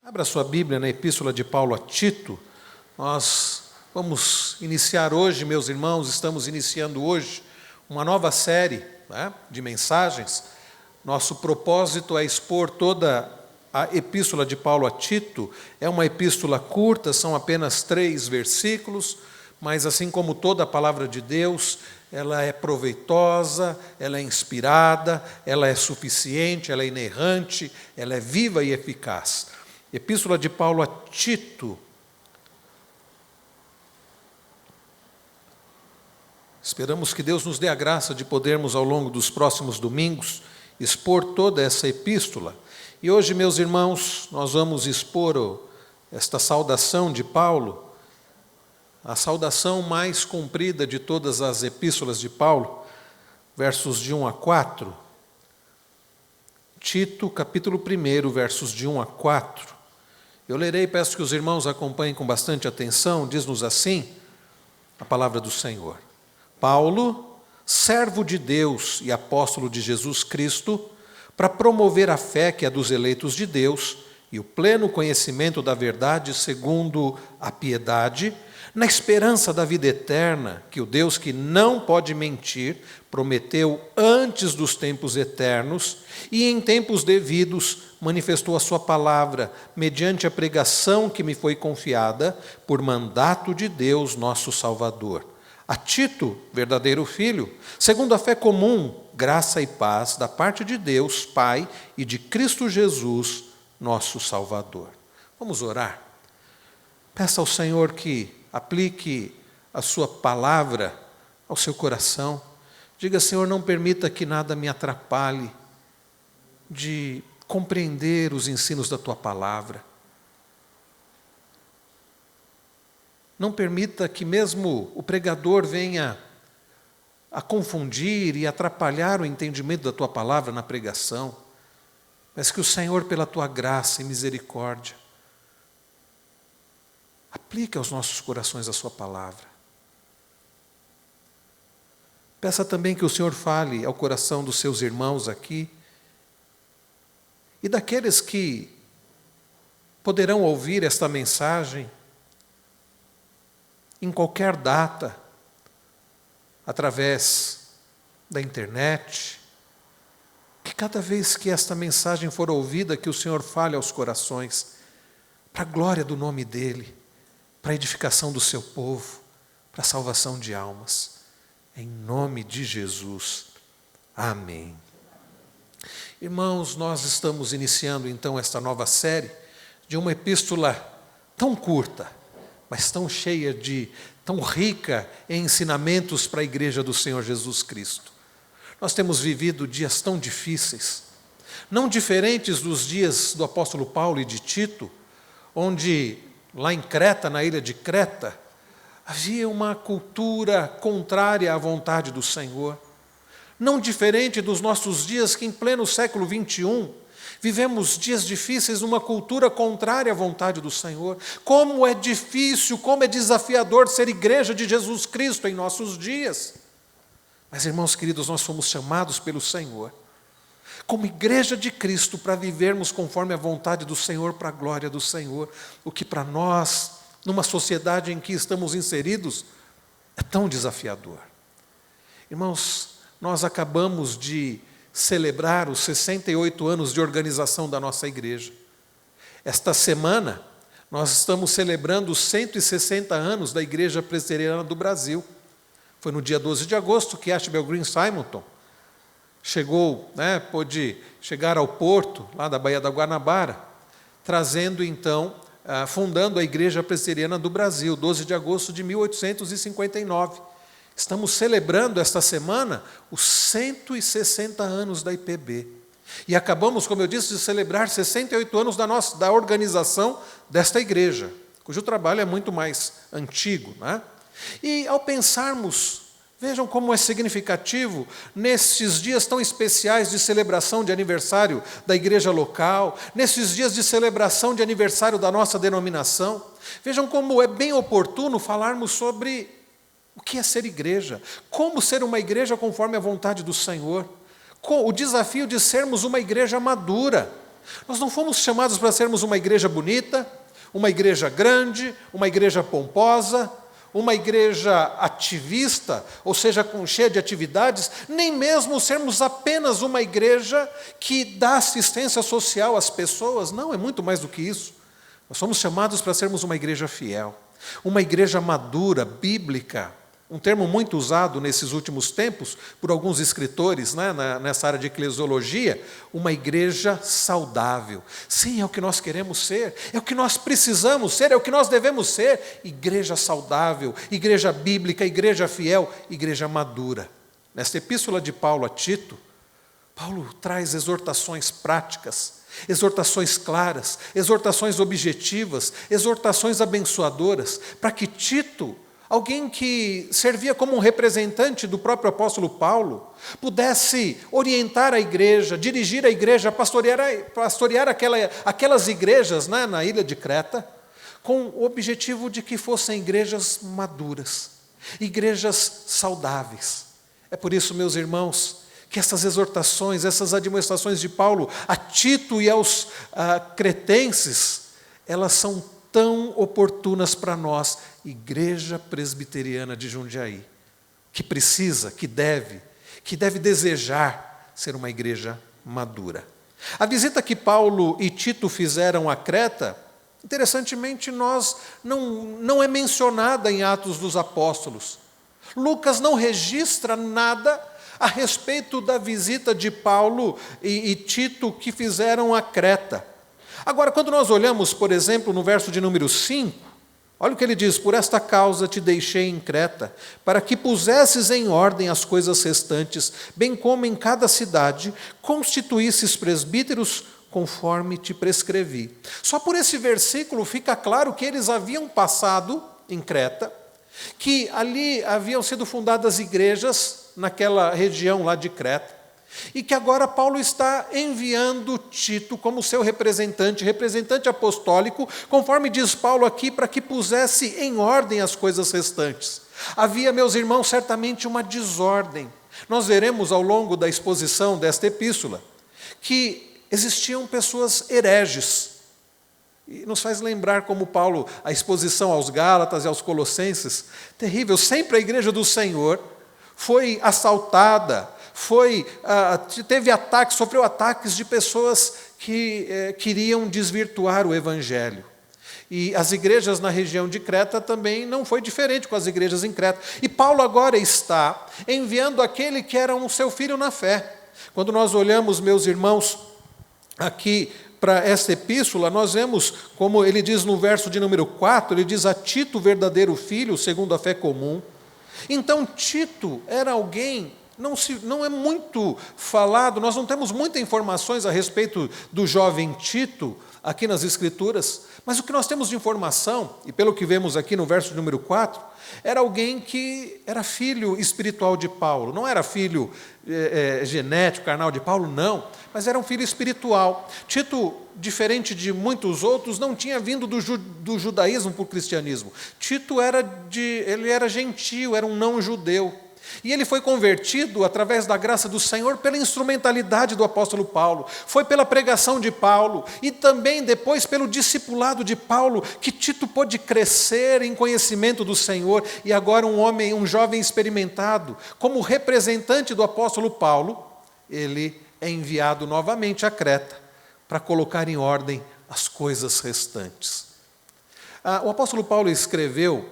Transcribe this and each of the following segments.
Abra sua Bíblia na Epístola de Paulo a Tito. Nós vamos iniciar hoje, meus irmãos, estamos iniciando hoje uma nova série de mensagens. Nosso propósito é expor toda a Epístola de Paulo a Tito. É uma epístola curta, são apenas 3 versículos, mas assim como toda a palavra de Deus, ela é proveitosa, ela é inspirada, ela é suficiente, ela é inerrante, ela é viva e eficaz. Epístola de Paulo a Tito. Esperamos que Deus nos dê a graça de podermos, ao longo dos próximos domingos, expor toda essa epístola. E hoje, meus irmãos, nós vamos expor esta saudação de Paulo, a saudação mais comprida de todas as epístolas de Paulo, versos de 1 a 4. Tito, capítulo 1, versos de 1 a 4. Eu lerei, peço que os irmãos acompanhem com bastante atenção. Diz-nos assim a palavra do Senhor. Paulo, servo de Deus e apóstolo de Jesus Cristo, para promover a fé que é dos eleitos de Deus e o pleno conhecimento da verdade segundo a piedade, na esperança da vida eterna, que o Deus que não pode mentir, prometeu antes dos tempos eternos e em tempos devidos manifestou a sua palavra, mediante a pregação que me foi confiada, por mandato de Deus, nosso Salvador. A Tito, verdadeiro filho, segundo a fé comum, graça e paz da parte de Deus, Pai, e de Cristo Jesus, nosso Salvador. Vamos orar. Peça ao Senhor que aplique a sua palavra ao seu coração. Diga, Senhor, não permita que nada me atrapalhe de compreender os ensinos da tua palavra. Não permita que mesmo o pregador venha a confundir e atrapalhar o entendimento da tua palavra na pregação. Mas que o Senhor, pela tua graça e misericórdia, aplique aos nossos corações a sua palavra. Peça também que o Senhor fale ao coração dos seus irmãos aqui e daqueles que poderão ouvir esta mensagem em qualquer data, através da internet, que cada vez que esta mensagem for ouvida, que o Senhor fale aos corações, para a glória do nome dEle, para a edificação do seu povo, para a salvação de almas. Em nome de Jesus. Amém. Irmãos, nós estamos iniciando então esta nova série de uma epístola tão curta, mas tão cheia tão rica em ensinamentos para a igreja do Senhor Jesus Cristo. Nós temos vivido dias tão difíceis, não diferentes dos dias do apóstolo Paulo e de Tito, onde lá em Creta, na ilha de Creta, havia uma cultura contrária à vontade do Senhor. Não diferente dos nossos dias, que em pleno século XXI, vivemos dias difíceis numa cultura contrária à vontade do Senhor. Como é difícil, como é desafiador ser igreja de Jesus Cristo em nossos dias. Mas, irmãos queridos, nós fomos chamados pelo Senhor, como igreja de Cristo, para vivermos conforme a vontade do Senhor, para a glória do Senhor. O que para nós, numa sociedade em que estamos inseridos, é tão desafiador. Irmãos, nós acabamos de celebrar os 68 anos de organização da nossa igreja. Esta semana, nós estamos celebrando os 160 anos da Igreja Presbiteriana do Brasil. Foi no dia 12 de agosto que Ashbel Green Simonton pôde chegar ao porto, lá da Baía da Guanabara, trazendo então, fundando a Igreja Presbiteriana do Brasil, 12 de agosto de 1859. Estamos celebrando esta semana os 160 anos da IPB. E acabamos, como eu disse, de celebrar 68 anos da organização desta igreja, cujo trabalho é muito mais antigo, né? E ao pensarmos, vejam como é significativo, nesses dias tão especiais de celebração de aniversário da igreja local, nesses dias de celebração de aniversário da nossa denominação, vejam como é bem oportuno falarmos sobre o que é ser igreja, como ser uma igreja conforme a vontade do Senhor, o desafio de sermos uma igreja madura, Nós não fomos chamados para sermos uma igreja bonita, uma igreja grande, uma igreja pomposa, uma igreja ativista, ou seja, cheia de atividades, nem mesmo sermos apenas uma igreja que dá assistência social às pessoas. Não, é muito mais do que isso. Nós somos chamados para sermos uma igreja fiel, uma igreja madura, bíblica, um termo muito usado nesses últimos tempos por alguns escritores, né, nessa área de eclesiologia, uma igreja saudável. Sim, é o que nós queremos ser, é o que nós precisamos ser, é o que nós devemos ser. Igreja saudável, igreja bíblica, igreja fiel, igreja madura. Nesta epístola de Paulo a Tito, Paulo traz exortações práticas, exortações claras, exortações objetivas, exortações abençoadoras, para que Tito, alguém que servia como um representante do próprio apóstolo Paulo, pudesse orientar a igreja, dirigir a igreja, pastorear aquelas igrejas, né, na ilha de Creta, com o objetivo de que fossem igrejas maduras, igrejas saudáveis. É por isso, meus irmãos, que essas exortações, essas admoestações de Paulo a Tito e aos cretenses, elas são tão oportunas para nós, Igreja Presbiteriana de Jundiaí, que precisa, que deve desejar ser uma igreja madura. A visita que Paulo e Tito fizeram a Creta, interessantemente, não é mencionada em Atos dos Apóstolos. Lucas não registra nada a respeito da visita de Paulo e Tito que fizeram a Creta. Agora, quando nós olhamos, por exemplo, no verso de número 5, olha o que ele diz: por esta causa te deixei em Creta, para que pusesses em ordem as coisas restantes, bem como em cada cidade constituísses presbíteros conforme te prescrevi. Só por esse versículo fica claro que eles haviam passado em Creta, que ali haviam sido fundadas igrejas naquela região lá de Creta, e que agora Paulo está enviando Tito como seu representante apostólico, conforme diz Paulo aqui, para que pusesse em ordem as coisas restantes. Havia, meus irmãos, certamente uma desordem. Nós veremos ao longo da exposição desta epístola que existiam pessoas hereges. E nos faz lembrar como Paulo, a exposição aos Gálatas e aos Colossenses, terrível. Sempre a igreja do Senhor foi assaltada, teve ataques, sofreu ataques de pessoas que queriam desvirtuar o Evangelho. E as igrejas na região de Creta também não foi diferente com as igrejas em Creta. E Paulo agora está enviando aquele que era um seu filho na fé. Quando nós olhamos, meus irmãos, aqui para esta epístola, nós vemos, como ele diz no verso de número 4, ele diz: a Tito, verdadeiro filho, segundo a fé comum. Então, Tito era alguém, não é muito falado, nós não temos muitas informações a respeito do jovem Tito aqui nas Escrituras, mas o que nós temos de informação, e pelo que vemos aqui no verso número 4, era alguém que era filho espiritual de Paulo. Não era filho genético, carnal de Paulo, não, mas era um filho espiritual. Tito, diferente de muitos outros, não tinha vindo do judaísmo para o cristianismo. Tito ele era gentio, era um não-judeu. E ele foi convertido, através da graça do Senhor, pela instrumentalidade do apóstolo Paulo. Foi pela pregação de Paulo e também depois pelo discipulado de Paulo que Tito pôde crescer em conhecimento do Senhor. E agora um jovem experimentado, como representante do apóstolo Paulo, ele é enviado novamente a Creta para colocar em ordem as coisas restantes. O apóstolo Paulo escreveu,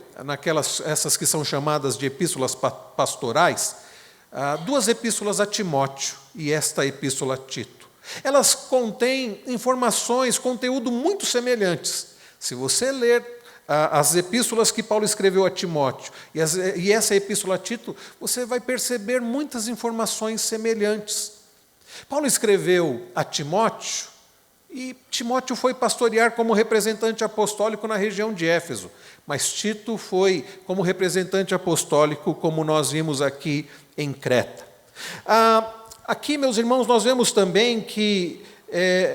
essas que são chamadas de epístolas pastorais, 2 epístolas a Timóteo e esta epístola a Tito. Elas contêm informações, conteúdo muito semelhantes. Se você ler as epístolas que Paulo escreveu a Timóteo e essa epístola a Tito, você vai perceber muitas informações semelhantes. Paulo escreveu a Timóteo, e Timóteo foi pastorear como representante apostólico na região de Éfeso, mas Tito foi como representante apostólico, como nós vimos aqui em Creta. Aqui, meus irmãos, nós vemos também que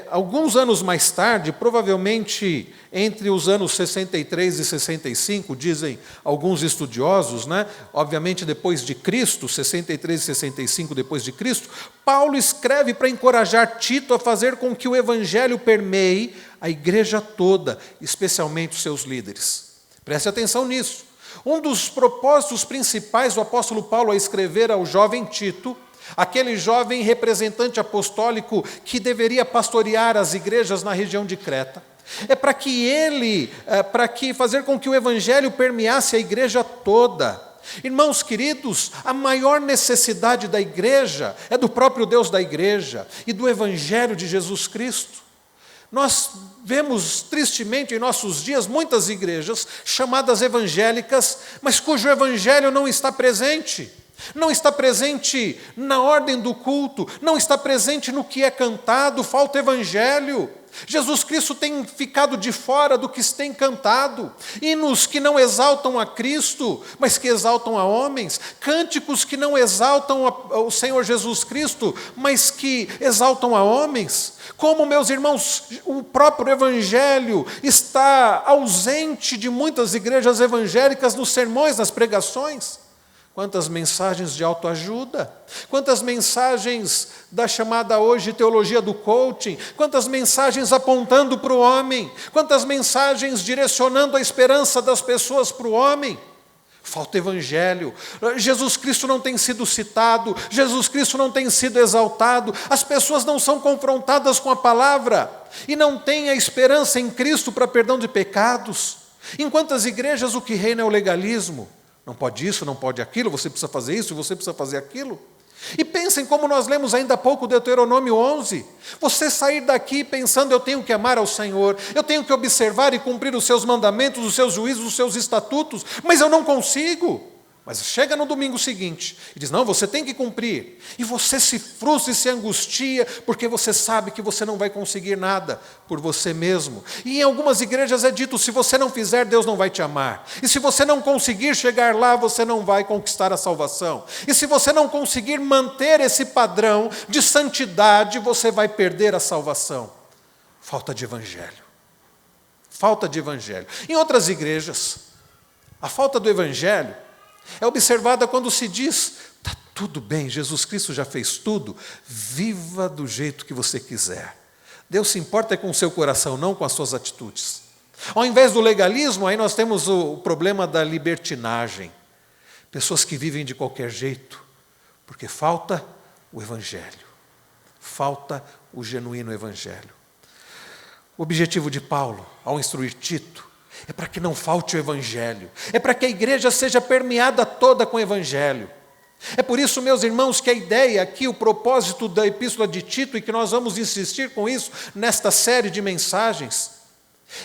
alguns anos mais tarde, provavelmente entre os anos 63 e 65, dizem alguns estudiosos, né? Obviamente depois de Cristo, 63 e 65 depois de Cristo, Paulo escreve para encorajar Tito a fazer com que o evangelho permeie a igreja toda, especialmente os seus líderes. Preste atenção nisso. Um dos propósitos principais do apóstolo Paulo a escrever ao jovem Tito, aquele jovem representante apostólico que deveria pastorear as igrejas na região de Creta, é para que fazer com que o evangelho permeasse a igreja toda. Irmãos queridos, a maior necessidade da igreja é do próprio Deus da igreja e do evangelho de Jesus Cristo. Nós vemos tristemente em nossos dias muitas igrejas chamadas evangélicas, mas cujo evangelho não está presente. Não está presente na ordem do culto, não está presente no que é cantado, falta evangelho. Jesus Cristo tem ficado de fora do que se tem cantado. Hinos que não exaltam a Cristo, mas que exaltam a homens. Cânticos que não exaltam o Senhor Jesus Cristo, mas que exaltam a homens. Como, meus irmãos, o próprio evangelho está ausente de muitas igrejas evangélicas nos sermões, nas pregações. Quantas mensagens de autoajuda, quantas mensagens da chamada hoje teologia do coaching, quantas mensagens apontando para o homem, quantas mensagens direcionando a esperança das pessoas para o homem. Falta evangelho, Jesus Cristo não tem sido citado, Jesus Cristo não tem sido exaltado, as pessoas não são confrontadas com a palavra e não têm a esperança em Cristo para perdão de pecados. Em quantas igrejas o que reina é o legalismo? Não pode isso, não pode aquilo, você precisa fazer isso, você precisa fazer aquilo. E pensem como nós lemos ainda há pouco Deuteronômio 11. Você sair daqui pensando, eu tenho que amar ao Senhor, eu tenho que observar e cumprir os seus mandamentos, os seus juízos, os seus estatutos, mas eu não consigo. Mas chega no domingo seguinte e diz, não, você tem que cumprir. E você se frustra e se angustia, porque você sabe que você não vai conseguir nada por você mesmo. E em algumas igrejas é dito, se você não fizer, Deus não vai te amar. E se você não conseguir chegar lá, você não vai conquistar a salvação. E se você não conseguir manter esse padrão de santidade, você vai perder a salvação. Falta de evangelho. Falta de evangelho. Em outras igrejas, a falta do evangelho é observada quando se diz, está tudo bem, Jesus Cristo já fez tudo, viva do jeito que você quiser. Deus se importa com o seu coração, não com as suas atitudes. Ao invés do legalismo, aí nós temos o problema da libertinagem. Pessoas que vivem de qualquer jeito, porque falta o evangelho. Falta o genuíno evangelho. O objetivo de Paulo, ao instruir Tito, é para que não falte o evangelho, é para que a igreja seja permeada toda com o evangelho. É por isso, meus irmãos, que a ideia aqui, o propósito da epístola de Tito, e que nós vamos insistir com isso nesta série de mensagens,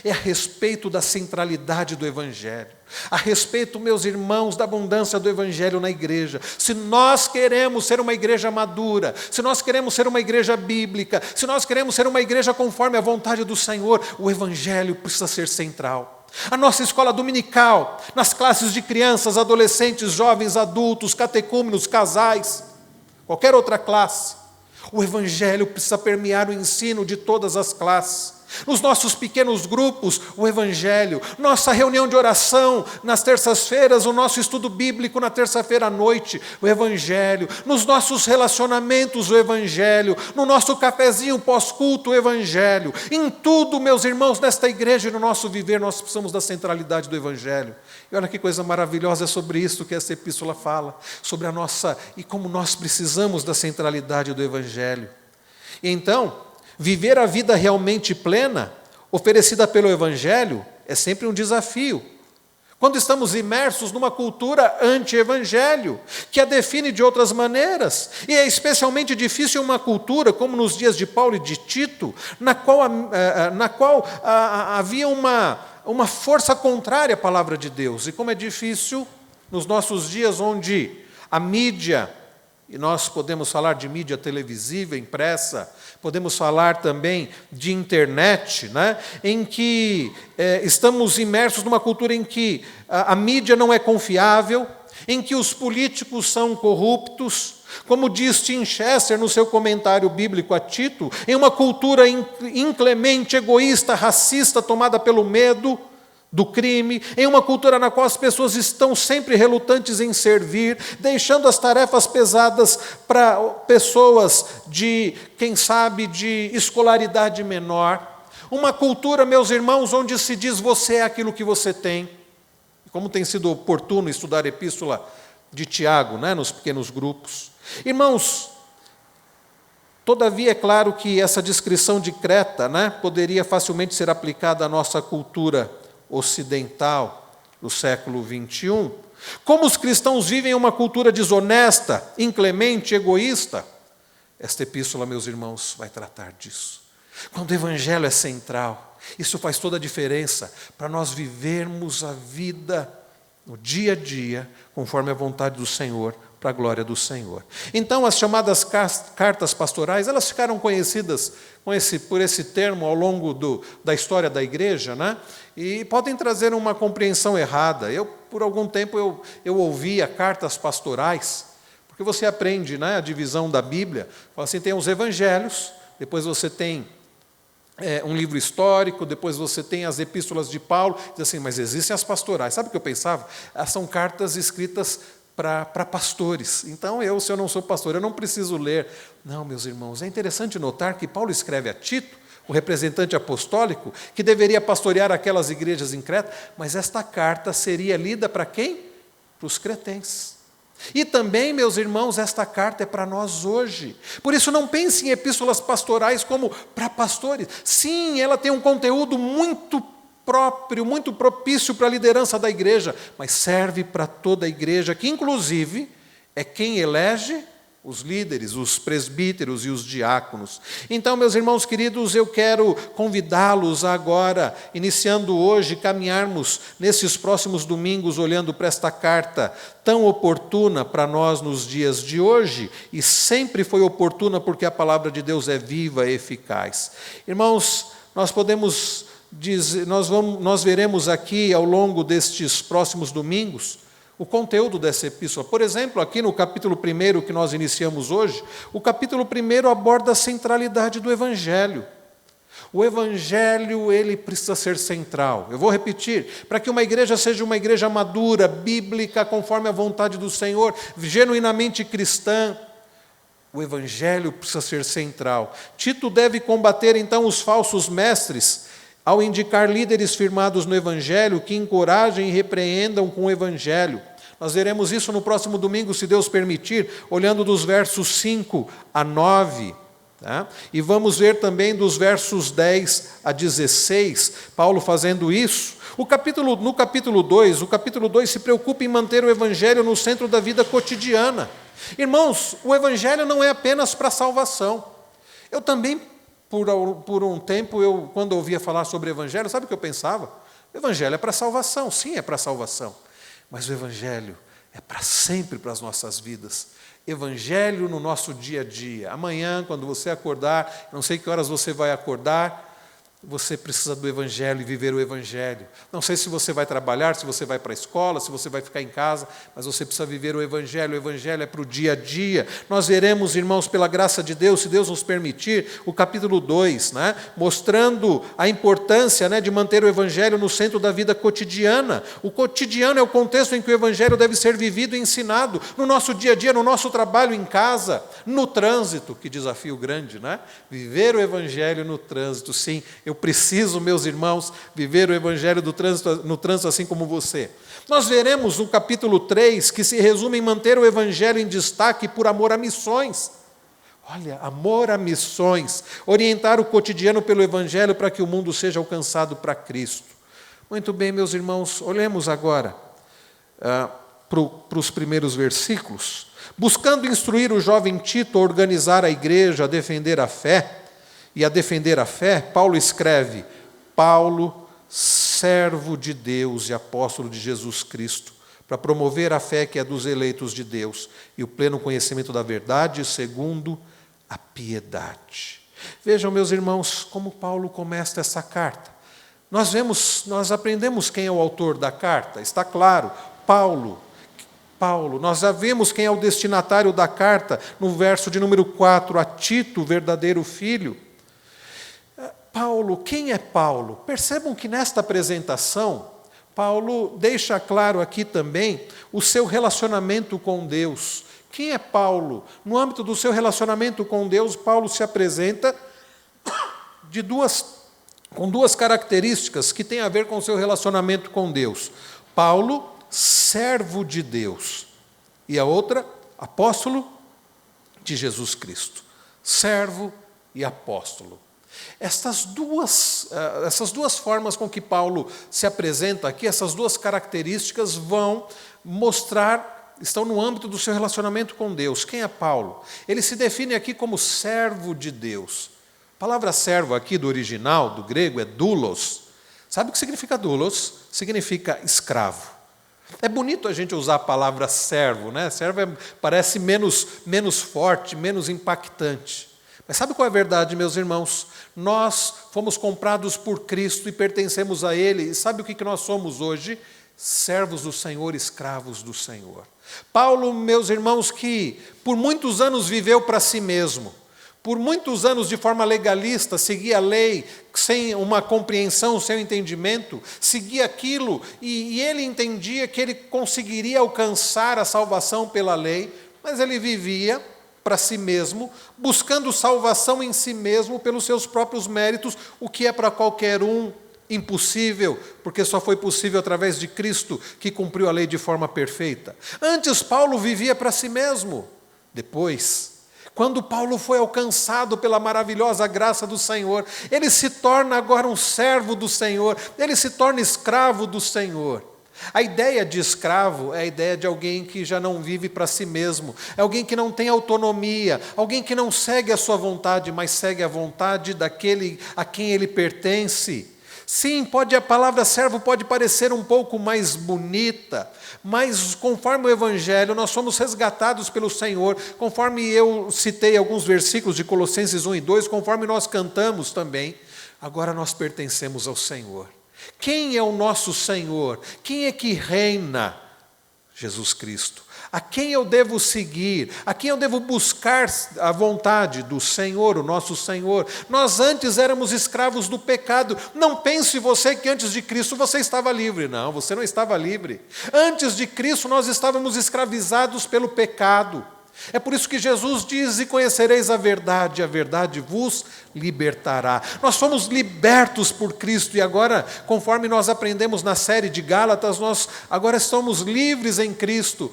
é a respeito da centralidade do evangelho, a respeito, meus irmãos, da abundância do evangelho na igreja. Se nós queremos ser uma igreja madura, se nós queremos ser uma igreja bíblica, se nós queremos ser uma igreja conforme a vontade do Senhor, o evangelho precisa ser central. A nossa escola dominical, nas classes de crianças, adolescentes, jovens, adultos, catecúmenos, casais, qualquer outra classe, o evangelho precisa permear o ensino de todas as classes. Nos nossos pequenos grupos, o evangelho. Nossa reunião de oração nas terças-feiras, o nosso estudo bíblico na terça-feira à noite, o evangelho. Nos nossos relacionamentos, o evangelho. No nosso cafezinho pós-culto, o evangelho. Em tudo, meus irmãos, nesta igreja e no nosso viver, nós precisamos da centralidade do evangelho. E olha que coisa maravilhosa, é sobre isso que essa epístola fala, sobre a nossa, e como nós precisamos da centralidade do evangelho. E então, viver a vida realmente plena, oferecida pelo evangelho, é sempre um desafio. Quando estamos imersos numa cultura anti-evangelho, que a define de outras maneiras, e é especialmente difícil uma cultura, como nos dias de Paulo e de Tito, na qual havia uma força contrária à palavra de Deus. E como é difícil nos nossos dias, onde a mídia, e nós podemos falar de mídia televisiva, impressa, podemos falar também de internet, né? Em que estamos imersos numa cultura em que a mídia não é confiável, em que os políticos são corruptos, como diz Tim Chester no seu comentário bíblico a Tito, em uma cultura inclemente, egoísta, racista, tomada pelo medo do crime, em uma cultura na qual as pessoas estão sempre relutantes em servir, deixando as tarefas pesadas para pessoas de, quem sabe, de escolaridade menor. Uma cultura, meus irmãos, onde se diz você é aquilo que você tem. Como tem sido oportuno estudar a epístola de Tiago, né, nos pequenos grupos. Irmãos, todavia é claro que essa descrição de Creta, né, poderia facilmente ser aplicada à nossa cultura ocidental do século XXI. Como os cristãos vivem uma cultura desonesta, inclemente, egoísta, esta epístola, meus irmãos, vai tratar disso. Quando o evangelho é central, isso faz toda a diferença para nós vivermos a vida no dia a dia, conforme a vontade do Senhor, para a glória do Senhor. Então, as chamadas cartas pastorais, elas ficaram conhecidas por esse termo ao longo da história da igreja, né? E podem trazer uma compreensão errada. Por algum tempo, eu ouvia cartas pastorais, porque você aprende, né, a divisão da Bíblia. Fala assim, tem os evangelhos, depois você tem um livro histórico, depois você tem as epístolas de Paulo, diz assim, mas existem as pastorais. Sabe o que eu pensava? São cartas escritas para pastores. Então, se eu não sou pastor, eu não preciso ler. Não, meus irmãos, é interessante notar que Paulo escreve a Tito, o representante apostólico, que deveria pastorear aquelas igrejas em Creta, mas esta carta seria lida para quem? Para os cretenses. E também, meus irmãos, esta carta é para nós hoje. Por isso, não pense em epístolas pastorais como para pastores. Sim, ela tem um conteúdo muito próprio, muito propício para a liderança da igreja, mas serve para toda a igreja, que inclusive é quem elege os líderes, os presbíteros e os diáconos. Então, meus irmãos queridos, eu quero convidá-los agora, iniciando hoje, caminharmos nesses próximos domingos, olhando para esta carta tão oportuna para nós nos dias de hoje, e sempre foi oportuna porque a palavra de Deus é viva e eficaz. Irmãos, nós veremos aqui ao longo destes próximos domingos o conteúdo dessa epístola. Por exemplo, aqui no capítulo 1 que nós iniciamos hoje, o capítulo 1 aborda a centralidade do Evangelho. O Evangelho, ele precisa ser central. Eu vou repetir, para que uma igreja seja uma igreja madura, bíblica, conforme a vontade do Senhor, genuinamente cristã, o Evangelho precisa ser central. Tito deve combater, então, os falsos mestres, ao indicar líderes firmados no Evangelho que encorajem e repreendam com o Evangelho. Nós veremos isso no próximo domingo, se Deus permitir, olhando dos versos 5 a 9. Tá? E vamos ver também dos versos 10 a 16, Paulo fazendo isso. No capítulo 2 se preocupa em manter o Evangelho no centro da vida cotidiana. Irmãos, o Evangelho não é apenas para salvação. Eu também, por um tempo, quando ouvia falar sobre o Evangelho, sabe o que eu pensava? O Evangelho é para salvação, sim, é para salvação. Mas o Evangelho é para sempre para as nossas vidas. Evangelho no nosso dia a dia. Amanhã, quando você acordar, não sei que horas você vai acordar, você precisa do Evangelho e viver o Evangelho. Não sei se você vai trabalhar, se você vai para a escola, se você vai ficar em casa, mas você precisa viver o Evangelho. O Evangelho é para o dia a dia. Nós veremos, irmãos, pela graça de Deus, se Deus nos permitir, o capítulo 2, né, mostrando a importância, né, de manter o Evangelho no centro da vida cotidiana. O cotidiano é o contexto em que o Evangelho deve ser vivido e ensinado, no nosso dia a dia, no nosso trabalho em casa, no trânsito, que desafio grande, né? Viver o Evangelho no trânsito, sim. Eu preciso, meus irmãos, viver o Evangelho no trânsito assim como você. Nós veremos no capítulo 3 que se resume em manter o Evangelho em destaque por amor a missões. Olha, amor a missões. Orientar o cotidiano pelo Evangelho para que o mundo seja alcançado para Cristo. Muito bem, meus irmãos, olhemos agora para os primeiros versículos. Buscando instruir o jovem Tito a organizar a igreja, a defender a fé, e a defender a fé, Paulo escreve: Paulo, servo de Deus e apóstolo de Jesus Cristo, para promover a fé que é dos eleitos de Deus e o pleno conhecimento da verdade, segundo a piedade. Vejam, meus irmãos, como Paulo começa essa carta. Nós aprendemos quem é o autor da carta, está claro, Paulo, Paulo. Nós já vimos quem é o destinatário da carta, no verso de número 4, a Tito, verdadeiro filho. Paulo, quem é Paulo? Percebam que nesta apresentação, Paulo deixa claro aqui também o seu relacionamento com Deus. Quem é Paulo? No âmbito do seu relacionamento com Deus, Paulo se apresenta com duas características que têm a ver com o seu relacionamento com Deus. Paulo, servo de Deus. E a outra, apóstolo de Jesus Cristo. Servo e apóstolo. Essas duas formas com que Paulo se apresenta aqui, essas duas características vão mostrar, estão no âmbito do seu relacionamento com Deus. Quem é Paulo? Ele se define aqui como servo de Deus. A palavra servo aqui do original, do grego, é doulos. Sabe o que significa doulos? Significa escravo. É bonito a gente usar a palavra servo, né? Servo parece menos forte, menos impactante. Mas sabe qual é a verdade, meus irmãos? Nós fomos comprados por Cristo e pertencemos a Ele. E sabe o que nós somos hoje? Servos do Senhor, escravos do Senhor. Paulo, meus irmãos, que por muitos anos viveu para si mesmo, por muitos anos de forma legalista, seguia a lei sem uma compreensão, sem um entendimento, seguia aquilo e ele entendia que ele conseguiria alcançar a salvação pela lei, mas ele vivia para si mesmo, buscando salvação em si mesmo pelos seus próprios méritos, o que é para qualquer um impossível, porque só foi possível através de Cristo, que cumpriu a lei de forma perfeita. Antes, Paulo vivia para si mesmo. Depois, quando Paulo foi alcançado pela maravilhosa graça do Senhor, ele se torna agora um servo do Senhor, ele se torna escravo do Senhor. A ideia de escravo é a ideia de alguém que já não vive para si mesmo, é alguém que não tem autonomia, alguém que não segue a sua vontade, mas segue a vontade daquele a quem ele pertence. Sim, a palavra servo pode parecer um pouco mais bonita, mas conforme o Evangelho, nós somos resgatados pelo Senhor, conforme eu citei alguns versículos de Colossenses 1 e 2, conforme nós cantamos também, agora nós pertencemos ao Senhor. Quem é o nosso Senhor? Quem é que reina? Jesus Cristo. A quem eu devo seguir? A quem eu devo buscar a vontade do Senhor, o nosso Senhor? Nós antes éramos escravos do pecado. Não pense você que antes de Cristo você estava livre. Não, você não estava livre. Antes de Cristo nós estávamos escravizados pelo pecado. É por isso que Jesus diz, e conhecereis a verdade vos libertará. Nós fomos libertos por Cristo e agora, conforme nós aprendemos na série de Gálatas, nós agora estamos livres em Cristo.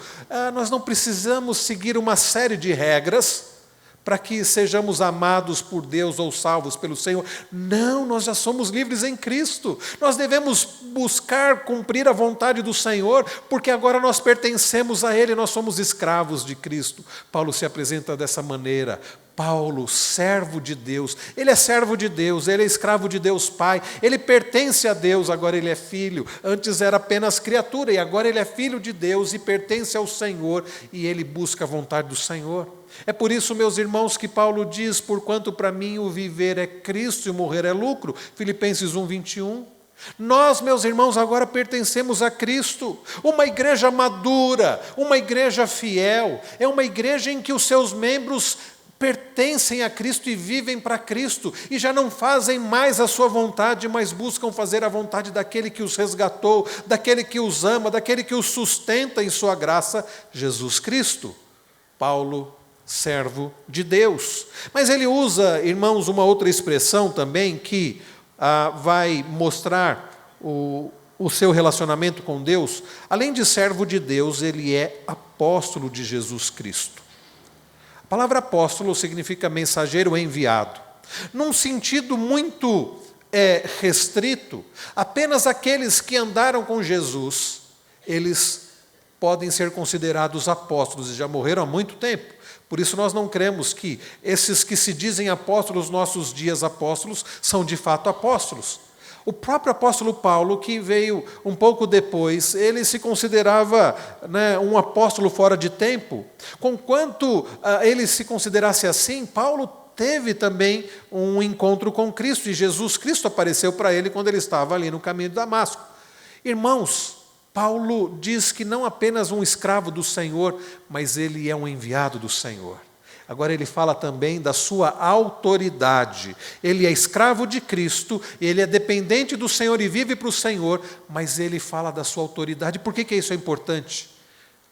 Nós não precisamos seguir uma série de regras para que sejamos amados por Deus ou salvos pelo Senhor. Não, nós já somos livres em Cristo. Nós devemos buscar cumprir a vontade do Senhor, porque agora nós pertencemos a Ele, nós somos escravos de Cristo. Paulo se apresenta dessa maneira. Paulo, servo de Deus, ele é servo de Deus, ele é escravo de Deus Pai, ele pertence a Deus, agora ele é filho, antes era apenas criatura, e agora ele é filho de Deus e pertence ao Senhor, e ele busca a vontade do Senhor. É por isso, meus irmãos, que Paulo diz, porquanto para mim o viver é Cristo e o morrer é lucro, Filipenses 1, 21. Nós, meus irmãos, agora pertencemos a Cristo, uma igreja madura, uma igreja fiel, é uma igreja em que os seus membros pertencem a Cristo e vivem para Cristo, e já não fazem mais a sua vontade, mas buscam fazer a vontade daquele que os resgatou, daquele que os ama, daquele que os sustenta em sua graça, Jesus Cristo. Paulo, servo de Deus. Mas ele usa, irmãos, uma outra expressão também que vai mostrar o seu relacionamento com Deus. Além de servo de Deus, ele é apóstolo de Jesus Cristo. A palavra apóstolo significa mensageiro enviado. Num sentido muito restrito, apenas aqueles que andaram com Jesus, eles podem ser considerados apóstolos e já morreram há muito tempo. Por isso nós não cremos que esses que se dizem apóstolos, nossos dias apóstolos, são de fato apóstolos. O próprio apóstolo Paulo, que veio um pouco depois, ele se considerava um apóstolo fora de tempo. Conquanto ele se considerasse assim, Paulo teve também um encontro com Cristo, e Jesus Cristo apareceu para ele quando ele estava ali no caminho de Damasco. Irmãos, Paulo diz que não apenas um escravo do Senhor, mas ele é um enviado do Senhor. Agora ele fala também da sua autoridade. Ele é escravo de Cristo, ele é dependente do Senhor e vive para o Senhor, mas ele fala da sua autoridade. Por que isso é importante?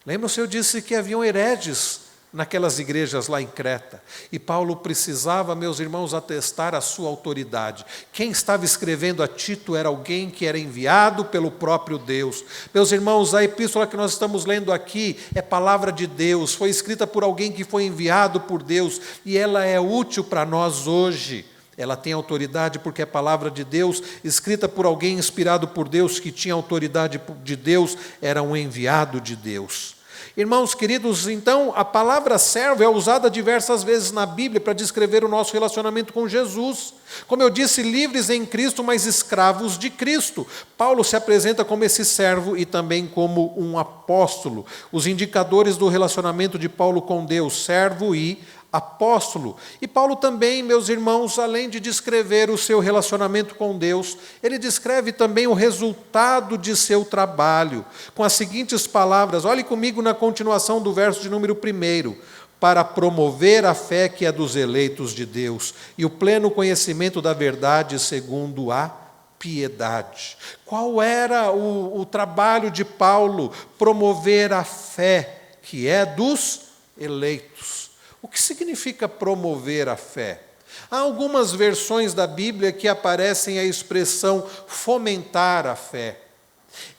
Lembra-se, eu disse que haviam hereges naquelas igrejas lá em Creta. E Paulo precisava, meus irmãos, atestar a sua autoridade. Quem estava escrevendo a Tito era alguém que era enviado pelo próprio Deus. Meus irmãos, a epístola que nós estamos lendo aqui é palavra de Deus, foi escrita por alguém que foi enviado por Deus, e ela é útil para nós hoje. Ela tem autoridade porque é palavra de Deus, escrita por alguém inspirado por Deus, que tinha autoridade de Deus, era um enviado de Deus. Irmãos queridos, então, a palavra servo é usada diversas vezes na Bíblia para descrever o nosso relacionamento com Jesus. Como eu disse, livres em Cristo, mas escravos de Cristo. Paulo se apresenta como esse servo e também como um apóstolo. Os indicadores do relacionamento de Paulo com Deus, servo e apóstolo. E Paulo também, meus irmãos, além de descrever o seu relacionamento com Deus, ele descreve também o resultado de seu trabalho, com as seguintes palavras, olhe comigo na continuação do verso de número 1, para promover a fé que é dos eleitos de Deus, e o pleno conhecimento da verdade segundo a piedade. Qual era o trabalho de Paulo? Promover a fé que é dos eleitos. O que significa promover a fé? Há algumas versões da Bíblia que aparecem a expressão fomentar a fé.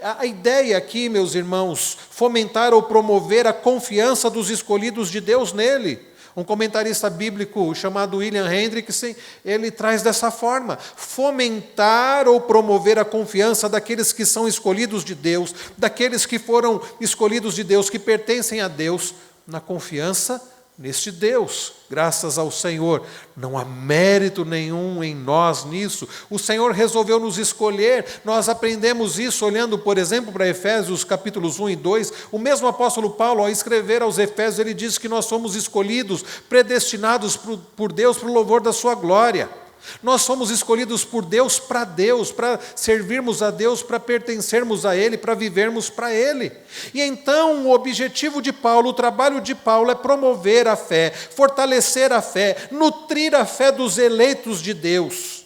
A ideia aqui, meus irmãos, fomentar ou promover a confiança dos escolhidos de Deus nele. Um comentarista bíblico chamado William Hendrickson, ele traz dessa forma: fomentar ou promover a confiança daqueles que são escolhidos de Deus, daqueles que foram escolhidos de Deus, que pertencem a Deus, na confiança neste Deus, graças ao Senhor. Não há mérito nenhum em nós nisso. O Senhor resolveu nos escolher. Nós aprendemos isso olhando, por exemplo, para Efésios capítulos 1 e 2. O mesmo apóstolo Paulo, ao escrever aos Efésios, ele diz que nós somos escolhidos, predestinados por Deus para o louvor da sua glória. Nós somos escolhidos por Deus, para servirmos a Deus, para pertencermos a Ele, para vivermos para Ele. E então o objetivo de Paulo, o trabalho de Paulo é promover a fé, fortalecer a fé, nutrir a fé dos eleitos de Deus.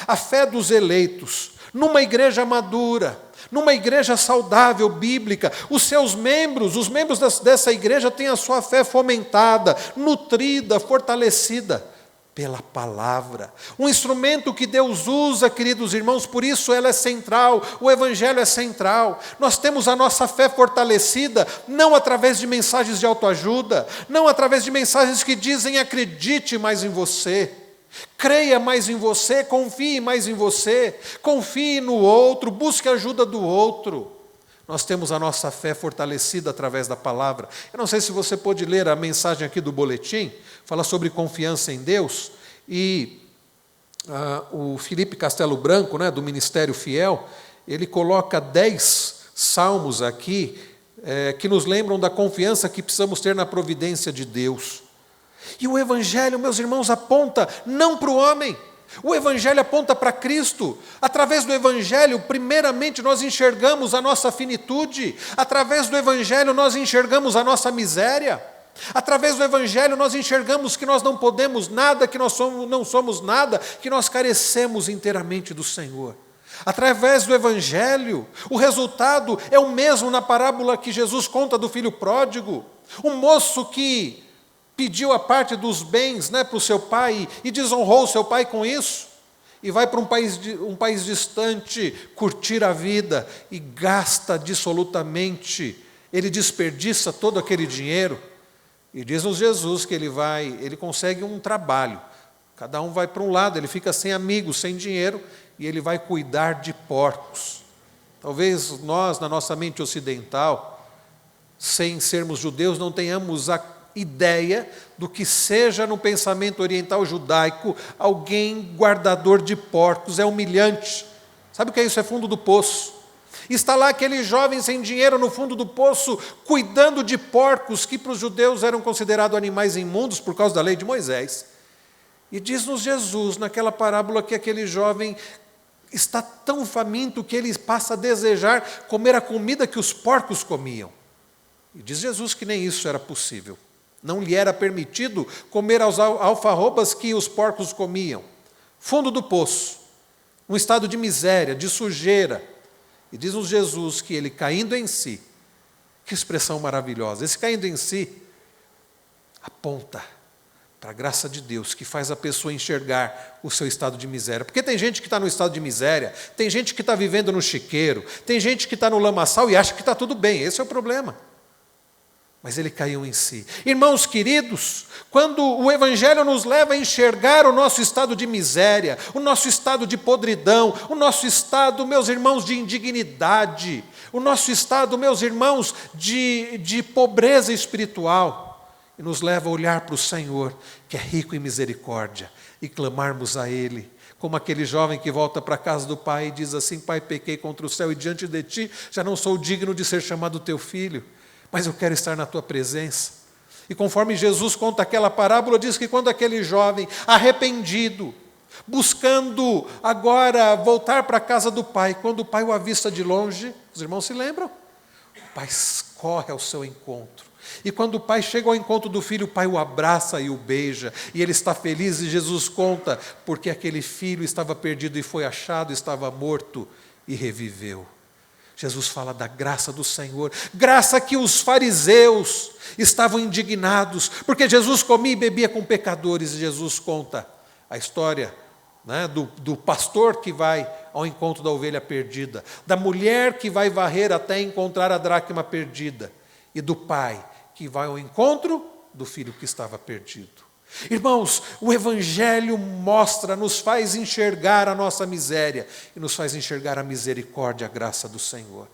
A fé dos eleitos, numa igreja madura, numa igreja saudável, bíblica, os seus membros, os membros dessa igreja têm a sua fé fomentada, nutrida, fortalecida pela palavra, um instrumento que Deus usa, queridos irmãos, por isso ela é central, o Evangelho é central. Nós temos a nossa fé fortalecida, não através de mensagens de autoajuda, não através de mensagens que dizem acredite mais em você, creia mais em você, confie mais em você, confie no outro, busque a ajuda do outro. Nós temos a nossa fé fortalecida através da palavra. Eu não sei se você pôde ler a mensagem aqui do boletim, fala sobre confiança em Deus, e o Felipe Castelo Branco, do Ministério Fiel, ele coloca 10 salmos aqui, que nos lembram da confiança que precisamos ter na providência de Deus. E o Evangelho, meus irmãos, aponta não para o homem, o Evangelho aponta para Cristo. Através do Evangelho, primeiramente, nós enxergamos a nossa finitude. Através do Evangelho, nós enxergamos a nossa miséria. Através do Evangelho, nós enxergamos que nós não podemos nada, que nós não somos nada, que nós carecemos inteiramente do Senhor. Através do Evangelho, o resultado é o mesmo na parábola que Jesus conta do filho pródigo. Um moço que pediu a parte dos bens para o seu pai e desonrou o seu pai com isso, e vai para um país distante curtir a vida e gasta dissolutamente, ele desperdiça todo aquele dinheiro, e diz-nos Jesus que ele consegue um trabalho, cada um vai para um lado, ele fica sem amigos, sem dinheiro, e ele vai cuidar de porcos. Talvez nós, na nossa mente ocidental, sem sermos judeus, não tenhamos a ideia do que seja no pensamento oriental judaico alguém guardador de porcos. É humilhante. Sabe o que é isso? É fundo do poço. Está lá aquele jovem sem dinheiro no fundo do poço, cuidando de porcos que para os judeus eram considerados animais imundos por causa da lei de Moisés. E diz-nos Jesus, naquela parábola, que aquele jovem está tão faminto que ele passa a desejar comer a comida que os porcos comiam. E diz Jesus que nem isso era possível. Não lhe era permitido comer as alfarrobas que os porcos comiam. Fundo do poço, um estado de miséria, de sujeira. E diz-nos Jesus que ele caindo em si, que expressão maravilhosa, esse caindo em si aponta para a graça de Deus, que faz a pessoa enxergar o seu estado de miséria. Porque tem gente que está no estado de miséria, tem gente que está vivendo no chiqueiro, tem gente que está no lamaçal e acha que está tudo bem, esse é o problema. Mas ele caiu em si. Irmãos queridos, quando o Evangelho nos leva a enxergar o nosso estado de miséria, o nosso estado de podridão, o nosso estado, meus irmãos, de indignidade, o nosso estado, meus irmãos, de pobreza espiritual, e nos leva a olhar para o Senhor, que é rico em misericórdia, e clamarmos a Ele, como aquele jovem que volta para a casa do pai e diz assim: Pai, pequei contra o céu e diante de Ti já não sou digno de ser chamado Teu filho, mas eu quero estar na Tua presença. E conforme Jesus conta aquela parábola, diz que quando aquele jovem arrependido, buscando agora voltar para a casa do pai, quando o pai o avista de longe, os irmãos se lembram? O pai corre ao seu encontro. E quando o pai chega ao encontro do filho, o pai o abraça e o beija, e ele está feliz, e Jesus conta, porque aquele filho estava perdido e foi achado, estava morto e reviveu. Jesus fala da graça do Senhor, graça que os fariseus estavam indignados, porque Jesus comia e bebia com pecadores, e Jesus conta a história, né, do pastor que vai ao encontro da ovelha perdida, da mulher que vai varrer até encontrar a dracma perdida, e do pai que vai ao encontro do filho que estava perdido. Irmãos, o Evangelho mostra, nos faz enxergar a nossa miséria e nos faz enxergar a misericórdia, a graça do Senhor.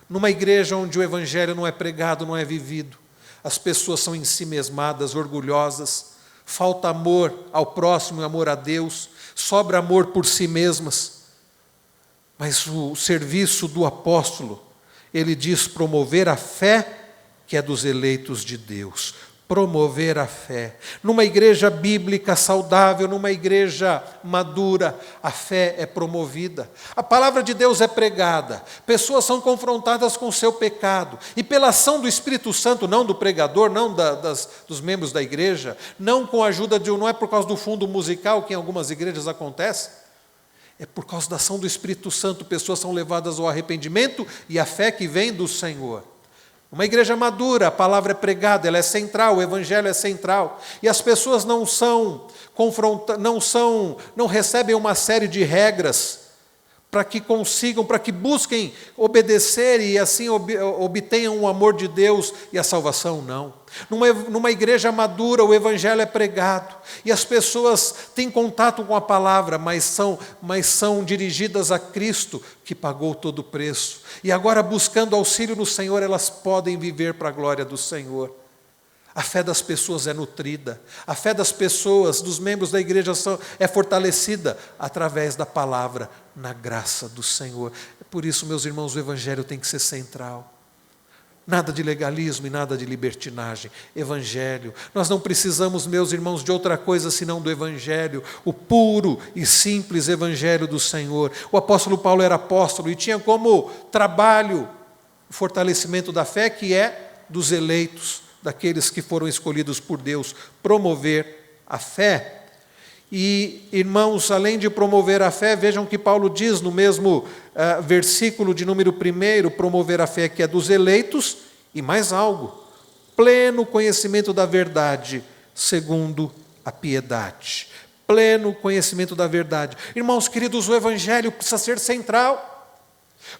Numa igreja onde o Evangelho não é pregado, não é vivido, as pessoas são ensimesmadas, orgulhosas, falta amor ao próximo, amor a Deus, sobra amor por si mesmas. Mas o serviço do apóstolo, ele diz promover a fé que é dos eleitos de Deus. Promover a fé. Numa igreja bíblica saudável, numa igreja madura, a fé é promovida. A palavra de Deus é pregada. Pessoas são confrontadas com o seu pecado. E pela ação do Espírito Santo, não do pregador, não dos membros da igreja, não com a ajuda não é por causa do fundo musical, que em algumas igrejas acontece, é por causa da ação do Espírito Santo, pessoas são levadas ao arrependimento e à fé que vem do Senhor. Uma igreja madura, a palavra é pregada, ela é central, o Evangelho é central. E as pessoas não recebem uma série de regras para que consigam, para que busquem obedecer e assim obtenham o amor de Deus e a salvação, não. Numa igreja madura, o Evangelho é pregado e as pessoas têm contato com a palavra, mas são dirigidas a Cristo, que pagou todo o preço. E agora, buscando auxílio no Senhor, elas podem viver para a glória do Senhor. A fé das pessoas é nutrida, a fé das pessoas, dos membros da igreja é fortalecida através da palavra, na graça do Senhor. Por isso, meus irmãos, o Evangelho tem que ser central. Nada de legalismo e nada de libertinagem. Evangelho. Nós não precisamos, meus irmãos, de outra coisa senão do Evangelho, o puro e simples Evangelho do Senhor. O apóstolo Paulo era apóstolo e tinha como trabalho o fortalecimento da fé, que é dos eleitos, daqueles que foram escolhidos por Deus, promover a fé. E, irmãos, além de promover a fé, vejam que Paulo diz no mesmo versículo de número 1, promover a fé que é dos eleitos, e mais algo, pleno conhecimento da verdade, segundo a piedade. Pleno conhecimento da verdade. Irmãos queridos, o Evangelho precisa ser central.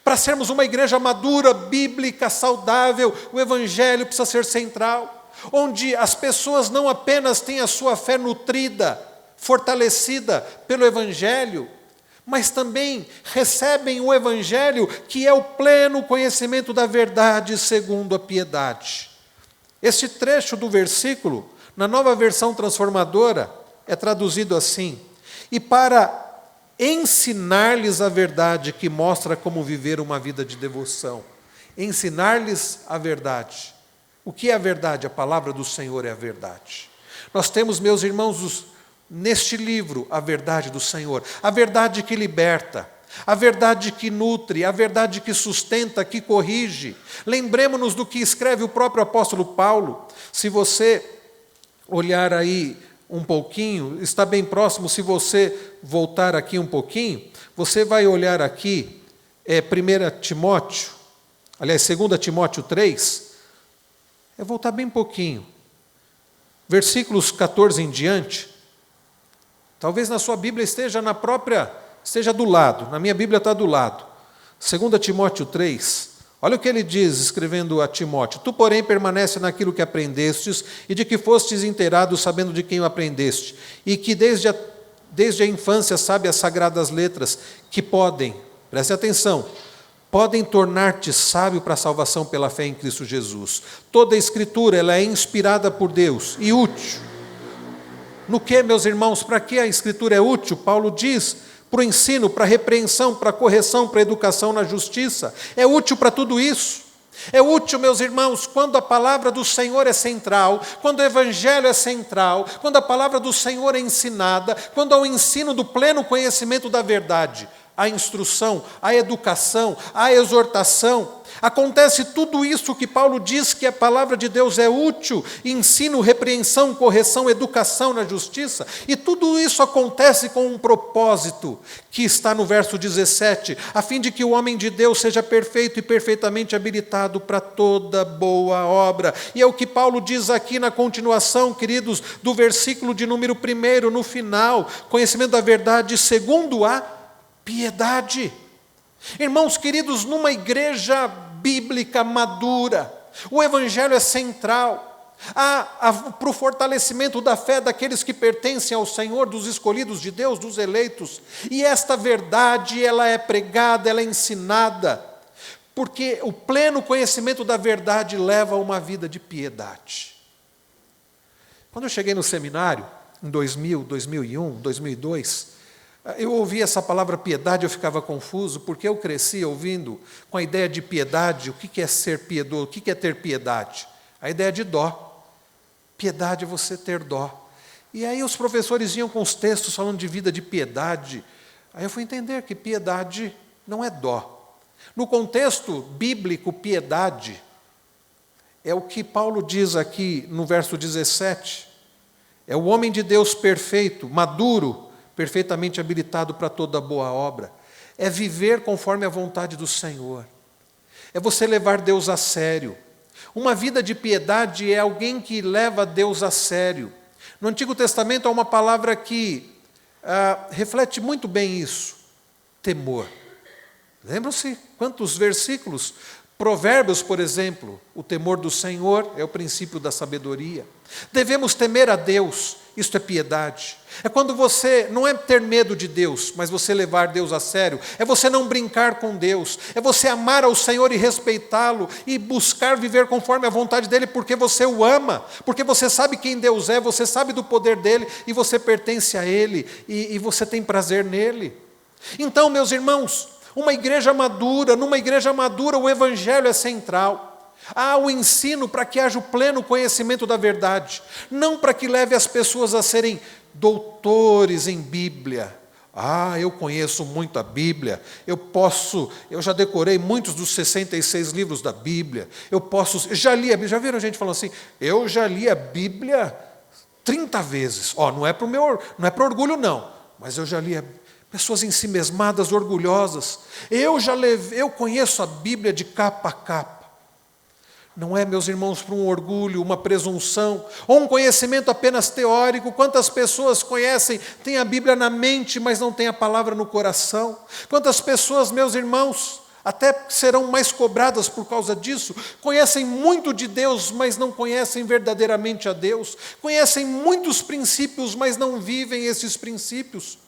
Para sermos uma igreja madura, bíblica, saudável, o Evangelho precisa ser central, onde as pessoas não apenas têm a sua fé nutrida, fortalecida pelo Evangelho, mas também recebem o Evangelho, que é o pleno conhecimento da verdade segundo a piedade. Este trecho do versículo, na Nova Versão Transformadora, é traduzido assim: e para ensinar-lhes a verdade que mostra como viver uma vida de devoção. Ensinar-lhes a verdade. O que é a verdade? A palavra do Senhor é a verdade. Nós temos, meus irmãos, neste livro, a verdade do Senhor. A verdade que liberta, a verdade que nutre, a verdade que sustenta, que corrige. Lembremos-nos do que escreve o próprio apóstolo Paulo. Se você olhar aí um pouquinho, está bem próximo, se você voltar aqui um pouquinho, você vai olhar aqui, 1 Timóteo, aliás, 2 Timóteo 3, voltar bem pouquinho, versículos 14 em diante. Talvez na sua Bíblia esteja do lado, na minha Bíblia está do lado. 2 Timóteo 3, olha o que ele diz, escrevendo a Timóteo: tu, porém, permanece naquilo que aprendestes e de que fostes inteirado, sabendo de quem o aprendeste, e que desde a infância sabe as sagradas letras, que preste atenção, podem tornar-te sábio para a salvação pela fé em Cristo Jesus. Toda a Escritura, ela é inspirada por Deus e útil. No que, meus irmãos, para que a Escritura é útil? Paulo diz: para o ensino, para a repreensão, para a correção, para a educação na justiça. É útil para tudo isso. É útil, meus irmãos, quando a palavra do Senhor é central, quando o Evangelho é central, quando a palavra do Senhor é ensinada, quando há o ensino do pleno conhecimento da verdade, a instrução, a educação, a exortação. Acontece tudo isso que Paulo diz que a palavra de Deus é útil: ensino, repreensão, correção, educação na justiça. E tudo isso acontece com um propósito, que está no verso 17, a fim de que o homem de Deus seja perfeito e perfeitamente habilitado para toda boa obra. E é o que Paulo diz aqui na continuação, queridos, do versículo de número 1, no final: conhecimento da verdade segundo a piedade. Irmãos queridos, numa igreja bíblica madura, o Evangelho é central. Para o fortalecimento da fé daqueles que pertencem ao Senhor, dos escolhidos de Deus, dos eleitos. E esta verdade, ela é pregada, ela é ensinada, porque o pleno conhecimento da verdade leva a uma vida de piedade. Quando eu cheguei no seminário, em 2000, 2001, 2002, eu ouvi essa palavra piedade, eu ficava confuso, porque eu cresci ouvindo com a ideia de piedade. O que é ser piedoso? O que é ter piedade? A ideia de dó. Piedade é você ter dó. E aí os professores iam com os textos falando de vida de piedade. Aí eu fui entender que piedade não é dó. No contexto bíblico, piedade é o que Paulo diz aqui no verso 17. É o homem de Deus perfeito, maduro, perfeitamente habilitado para toda boa obra. É viver conforme a vontade do Senhor. É você levar Deus a sério. Uma vida de piedade é alguém que leva Deus a sério. No Antigo Testamento há uma palavra que reflete muito bem isso: temor. Lembram-se quantos versículos? Provérbios, por exemplo: o temor do Senhor é o princípio da sabedoria. Devemos temer a Deus, isto é piedade. É quando você não é ter medo de Deus, mas você levar Deus a sério. É você não brincar com Deus. É você amar ao Senhor e respeitá-lo e buscar viver conforme a vontade dEle, porque você o ama, porque você sabe quem Deus é, você sabe do poder dEle e você pertence a Ele e você tem prazer nele. Então, meus irmãos, numa igreja madura o Evangelho é central. Há o ensino para que haja o pleno conhecimento da verdade, não para que leve as pessoas a serem doutores em Bíblia. Eu conheço muito a Bíblia, eu já decorei muitos dos 66 livros da Bíblia, já viram gente falando assim: eu já li a Bíblia 30 vezes. Não é para orgulho não, mas eu já li a Bíblia. Pessoas ensimesmadas, orgulhosas. Eu conheço a Bíblia de capa a capa. Não é, meus irmãos, para um orgulho, uma presunção, ou um conhecimento apenas teórico. Quantas pessoas conhecem, têm a Bíblia na mente, mas não têm a palavra no coração? Quantas pessoas, meus irmãos, até serão mais cobradas por causa disso, conhecem muito de Deus, mas não conhecem verdadeiramente a Deus, conhecem muitos princípios, mas não vivem esses princípios.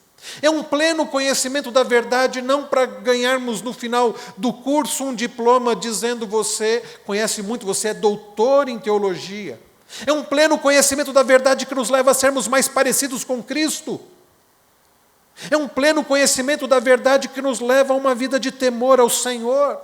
É um pleno conhecimento da verdade, não para ganharmos no final do curso um diploma dizendo você conhece muito, você é doutor em teologia. É um pleno conhecimento da verdade que nos leva a sermos mais parecidos com Cristo. É um pleno conhecimento da verdade que nos leva a uma vida de temor ao Senhor,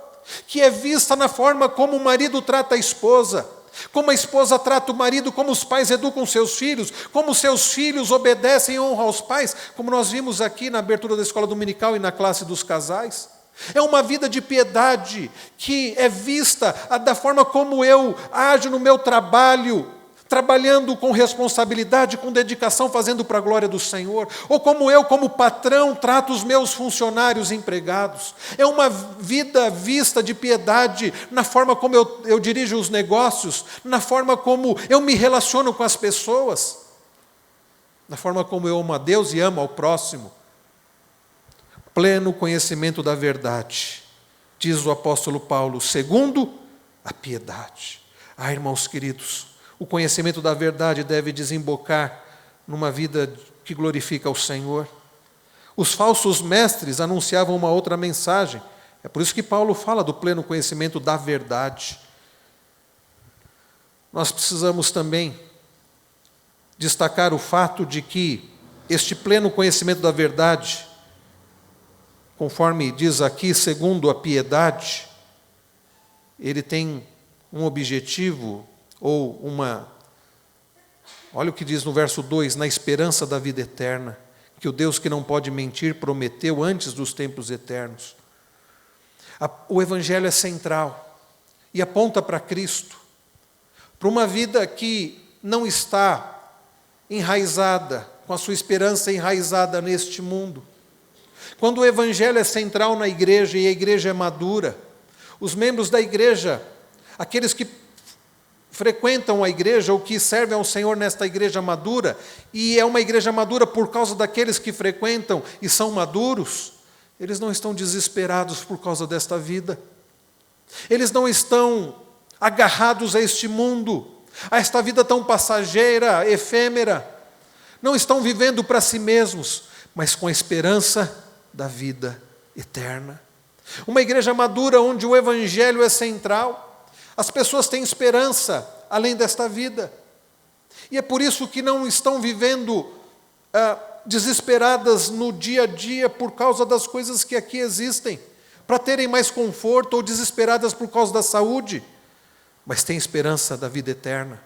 que é vista na forma como o marido trata a esposa. como a esposa trata o marido, como os pais educam seus filhos, como seus filhos obedecem e honram aos pais, como nós vimos aqui na abertura da escola dominical e na classe dos casais. É uma vida de piedade que é vista da forma como eu ajo no meu trabalho, trabalhando com responsabilidade, com dedicação, fazendo para a glória do Senhor, ou como eu, como patrão, trato os meus funcionários empregados. É uma vida vista de piedade na forma como eu dirijo os negócios, na forma como eu me relaciono com as pessoas, na forma como eu amo a Deus e amo ao próximo. Pleno conhecimento da verdade, diz o apóstolo Paulo, segundo a piedade. Irmãos queridos, o conhecimento da verdade deve desembocar numa vida que glorifica ao Senhor. Os falsos mestres anunciavam uma outra mensagem. É por isso que Paulo fala do pleno conhecimento da verdade. Nós precisamos também destacar o fato de que este pleno conhecimento da verdade, conforme diz aqui, segundo a piedade, ele tem um objetivo ou olha o que diz no verso 2, na esperança da vida eterna, que o Deus que não pode mentir prometeu antes dos tempos eternos. O Evangelho é central e aponta para Cristo, para uma vida que não está enraizada, com a sua esperança enraizada neste mundo. Quando o Evangelho é central na igreja e a igreja é madura, os membros da igreja, aqueles que frequentam a igreja ou que servem ao Senhor nesta igreja madura, e é uma igreja madura por causa daqueles que frequentam e são maduros, eles não estão desesperados por causa desta vida. Eles não estão agarrados a este mundo, a esta vida tão passageira, efêmera. Não estão vivendo para si mesmos, mas com a esperança da vida eterna. Uma igreja madura onde o Evangelho é central, as pessoas têm esperança além desta vida. E é por isso que não estão vivendo desesperadas no dia a dia por causa das coisas que aqui existem, para terem mais conforto, ou desesperadas por causa da saúde, mas têm esperança da vida eterna.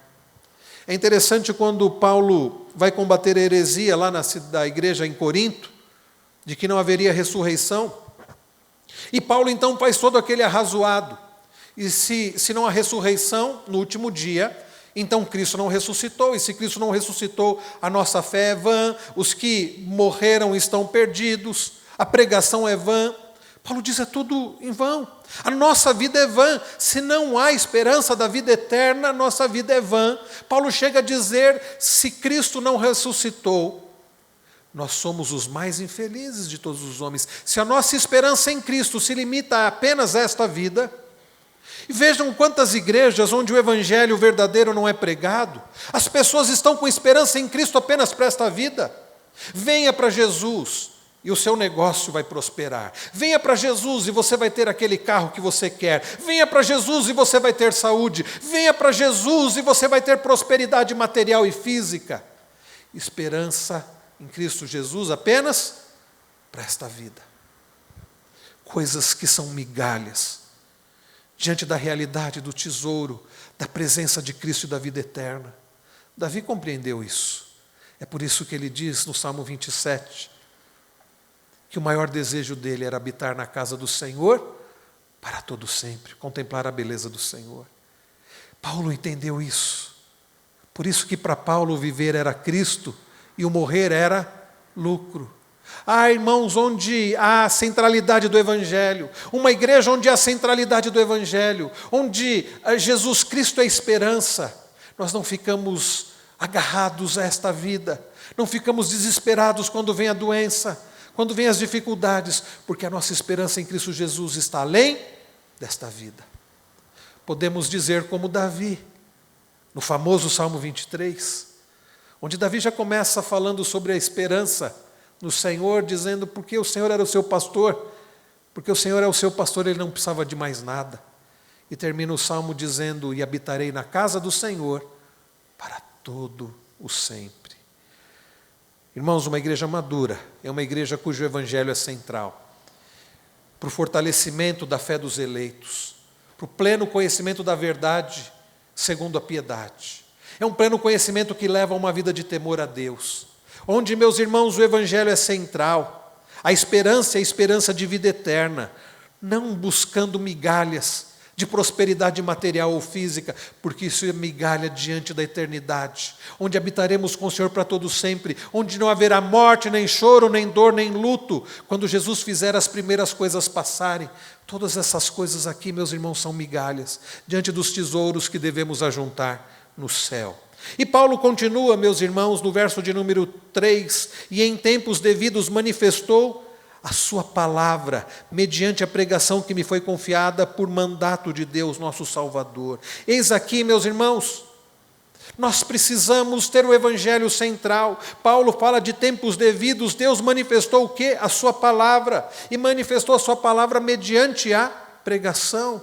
É interessante quando Paulo vai combater a heresia lá da igreja em Corinto, de que não haveria ressurreição. E Paulo então faz todo aquele arrazoado. E se não há ressurreição no último dia, então Cristo não ressuscitou. E se Cristo não ressuscitou, a nossa fé é vã, os que morreram estão perdidos, a pregação é vã. Paulo diz, é tudo em vão. A nossa vida é vã. Se não há esperança da vida eterna, a nossa vida é vã. Paulo chega a dizer, se Cristo não ressuscitou, nós somos os mais infelizes de todos os homens. Se a nossa esperança em Cristo se limita a apenas esta vida, e vejam quantas igrejas onde o Evangelho verdadeiro não é pregado, as pessoas estão com esperança em Cristo apenas para esta vida. Venha para Jesus e o seu negócio vai prosperar. Venha para Jesus e você vai ter aquele carro que você quer. Venha para Jesus e você vai ter saúde. Venha para Jesus e você vai ter prosperidade material e física. Esperança em Cristo Jesus apenas para esta vida. Coisas que são migalhas diante da realidade do tesouro, da presença de Cristo e da vida eterna. Davi compreendeu isso. É por isso que ele diz no Salmo 27, que o maior desejo dele era habitar na casa do Senhor para todo sempre, contemplar a beleza do Senhor. Paulo entendeu isso. Por isso que para Paulo viver era Cristo e o morrer era lucro. Irmãos, onde há a centralidade do Evangelho, uma igreja onde há a centralidade do Evangelho, onde Jesus Cristo é esperança, nós não ficamos agarrados a esta vida, não ficamos desesperados quando vem a doença, quando vem as dificuldades, porque a nossa esperança em Cristo Jesus está além desta vida. Podemos dizer como Davi, no famoso Salmo 23, onde Davi já começa falando sobre a esperança no Senhor, dizendo porque o Senhor era o seu pastor, porque o Senhor é o seu pastor, ele não precisava de mais nada. E termina o Salmo dizendo, e habitarei na casa do Senhor para todo o sempre. Irmãos, uma igreja madura é uma igreja cujo evangelho é central, para o fortalecimento da fé dos eleitos, para o pleno conhecimento da verdade, segundo a piedade. É um pleno conhecimento que leva a uma vida de temor a Deus, onde, meus irmãos, o Evangelho é central. A esperança é a esperança de vida eterna, não buscando migalhas de prosperidade material ou física, porque isso é migalha diante da eternidade, onde habitaremos com o Senhor para todo sempre, onde não haverá morte, nem choro, nem dor, nem luto, quando Jesus fizer as primeiras coisas passarem. Todas essas coisas aqui, meus irmãos, são migalhas, diante dos tesouros que devemos ajuntar no céu. E Paulo continua, meus irmãos, no verso de número 3, e em tempos devidos manifestou a sua palavra, mediante a pregação que me foi confiada por mandato de Deus, nosso Salvador. Eis aqui, meus irmãos, nós precisamos ter o Evangelho central. Paulo fala de tempos devidos. Deus manifestou o quê? A sua palavra, e manifestou a sua palavra mediante a pregação.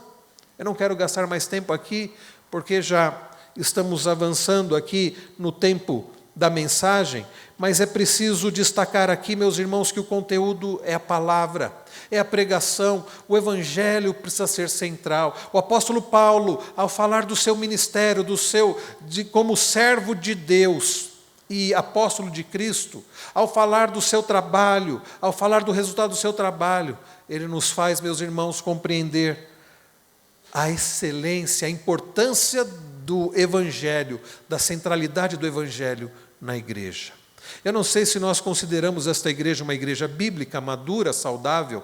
Eu não quero gastar mais tempo aqui, porque já estamos avançando aqui no tempo da mensagem, mas é preciso destacar aqui, meus irmãos, que o conteúdo é a palavra, é a pregação, o Evangelho precisa ser central. O apóstolo Paulo, ao falar do seu ministério, como servo de Deus e apóstolo de Cristo, ao falar do seu trabalho, ao falar do resultado do seu trabalho, ele nos faz, meus irmãos, compreender a excelência, a importância do Evangelho, da centralidade do Evangelho na igreja. Eu não sei se nós consideramos esta igreja uma igreja bíblica, madura, saudável,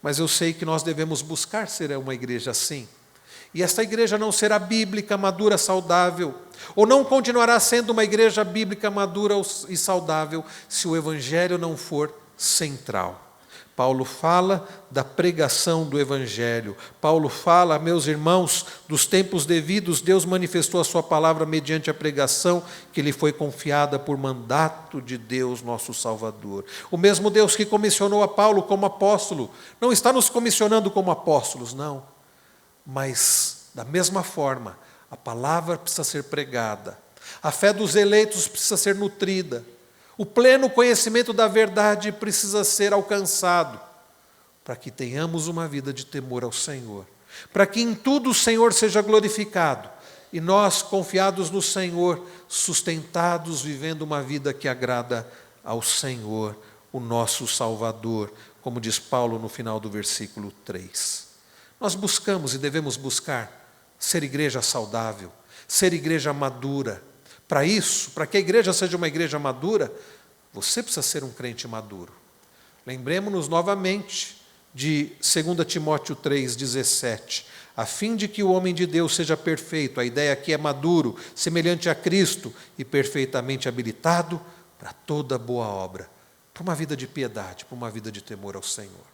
mas eu sei que nós devemos buscar ser uma igreja assim. E esta igreja não será bíblica, madura, saudável, ou não continuará sendo uma igreja bíblica, madura e saudável, se o Evangelho não for central. Paulo fala da pregação do Evangelho. Paulo fala, meus irmãos, dos tempos devidos. Deus manifestou a sua palavra mediante a pregação que lhe foi confiada por mandato de Deus, nosso Salvador. O mesmo Deus que comissionou a Paulo como apóstolo, não está nos comissionando como apóstolos, não. Mas, da mesma forma, a palavra precisa ser pregada. A fé dos eleitos precisa ser nutrida. O pleno conhecimento da verdade precisa ser alcançado, para que tenhamos uma vida de temor ao Senhor, para que em tudo o Senhor seja glorificado, e nós, confiados no Senhor, sustentados, vivendo uma vida que agrada ao Senhor, o nosso Salvador, como diz Paulo no final do versículo 3. Nós buscamos e devemos buscar ser igreja saudável, ser igreja madura. Para isso, para que a igreja seja uma igreja madura, você precisa ser um crente maduro. Lembremos-nos novamente de 2 Timóteo 3,17, a fim de que o homem de Deus seja perfeito, a ideia aqui é maduro, semelhante a Cristo e perfeitamente habilitado para toda boa obra, para uma vida de piedade, para uma vida de temor ao Senhor.